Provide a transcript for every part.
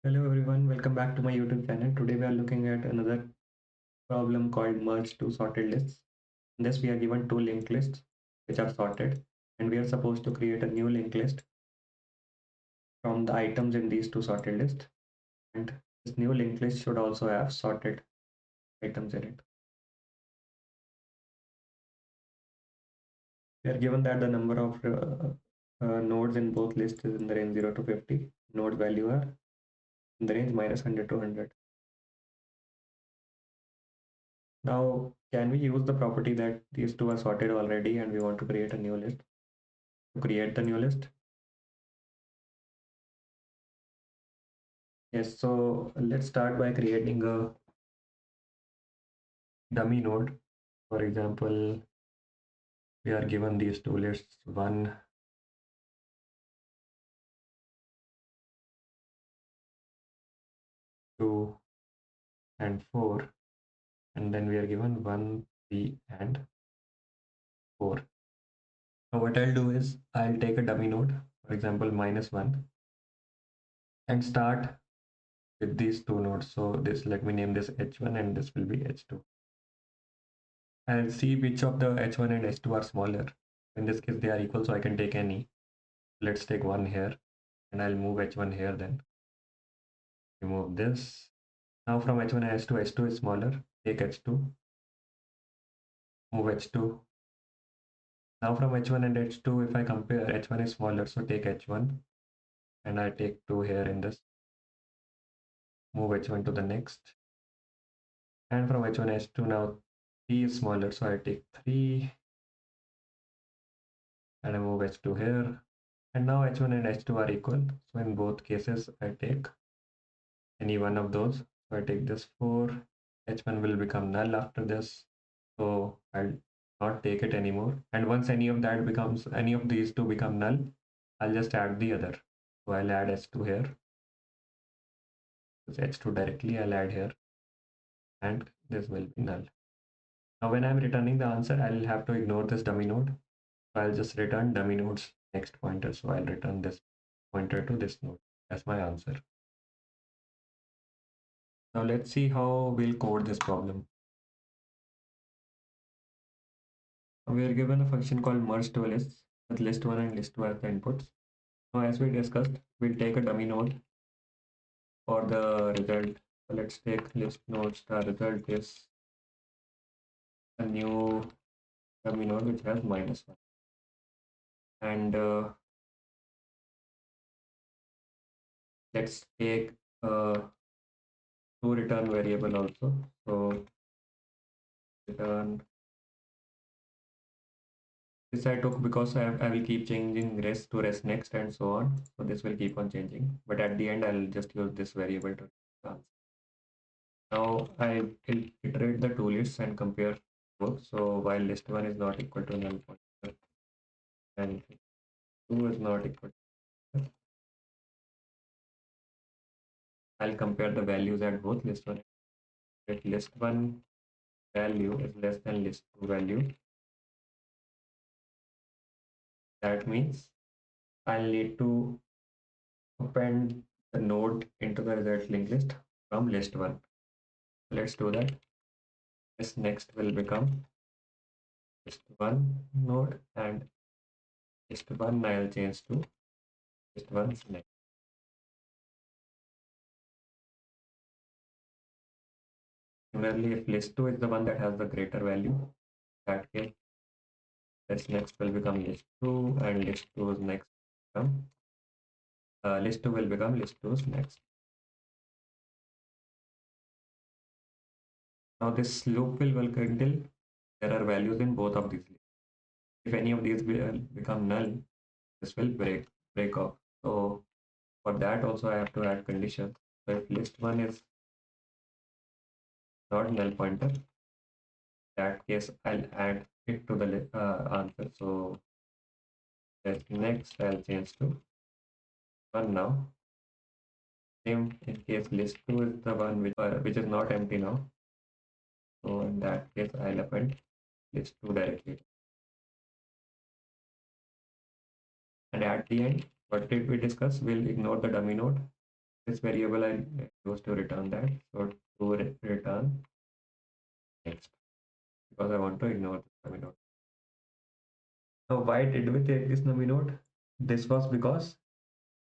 Hello everyone, welcome back to my YouTube channel. Today we are looking at another problem called merge two sorted lists. In this we are given two linked lists which are sorted, and we are supposed to create a new linked list from the items in these two sorted lists. And this new linked list should also have sorted items in it. We are given that the number of nodes in both lists is in the range 0 to 50. Node value are in the range -100 to 100. Now, can we use the property that these two are sorted already and we want to create a new list? To create the new list? Yes, so let's start by creating a dummy node. For example, we are given these two lists, 1, 2, and 4, and then we are given 1, 3, and 4. Now what I'll do is I'll take a dummy node, for example, -1, and start with these two nodes. So this, let me name this H1 and this will be H2. I'll see which of the H1 and H2 are smaller. In this case, they are equal, so I can take any. Let's take one here, and I'll move H1 here, then remove this. Now from H1 and H2, H2 is smaller. Take H2, move H2. Now from H1 and H2, if I compare, H1 is smaller, so take H1, and I take 2 here in this. Move H1 to the next. And from H1 H2, now 3 is smaller, so I take 3, and I move H2 here. And now H1 and H2 are equal, so in both cases I take any one of those. So I take this 4, H1 will become null after this, so I'll not take it anymore. And once any of these two become null, I'll just add the other. So I'll add H2 here. This H2 directly I'll add here, and this will be null. Now when I'm returning the answer, I'll have to ignore this dummy node. So I'll just return dummy node's next pointer. So I'll return this pointer to this node as my answer. Now let's see how we'll code this problem. We are given a function called merge two lists with list 1 and list 2 as the inputs. Now as we discussed, we'll take a dummy node for the result. So let's take list node star result is a new dummy node which has -1. And let's take two return variable also. So return this I took because I will keep changing res to res next and so on. So this will keep on changing. But at the end, I'll just use this variable to answer. Now I will iterate the two lists and compare both. So while list 1 is not equal to null pointer and 2 is not equal to, I'll compare the values at both list 1. If list 1 value is less than list 2 value, that means I'll need to append the node into the result linked list from list 1. Let's do that. This next will become list 1 node, and list 1 I'll change to list 1's next. Similarly, if list 2 is the one that has the greater value, that case this next will become list 2, and list 2's next become list 2 will become list 2's next. Now this loop will work until there are values in both of these lists. If any of these will become null, this will break off. So for that also I have to add conditions. So if list 1 is not null pointer, that case I'll add it to the answer. So that next I'll change to 1 now. Same in case list 2 is the one which is not empty now. So in that case I'll append list 2 directly. And at the end, what did we discuss? We'll ignore the dummy node this variable I chose to return that. So to return next, because I want to ignore this dummy node. Now why did we take this dummy node? This was because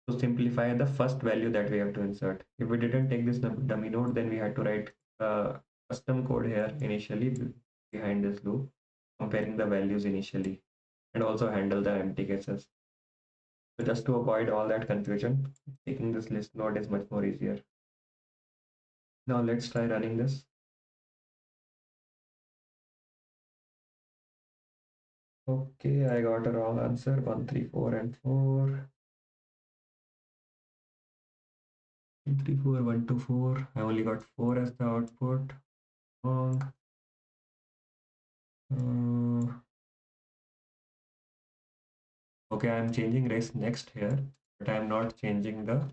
to simplify the first value that we have to insert. If we didn't take this dummy node, then we had to write custom code here initially behind this loop, comparing the values initially, and also handle the empty cases. So just to avoid all that confusion, taking this list node is much more easier. Now let's try running this. Okay, I got a wrong answer. 1, 3, 4, and 4. 3, 4, 1, 2, 4. I only got 4 as the output. Wrong. Okay, I'm changing race next here, but I'm not changing the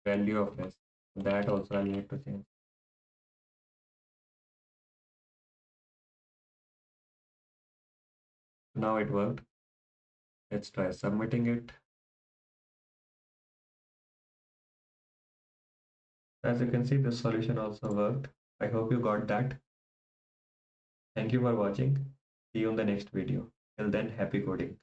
value of this. That also I'll need to change. Now it worked. Let's try submitting it. As you can see, the solution also worked. I hope you got that. Thank you for watching. See you in the next video. Till then, happy coding.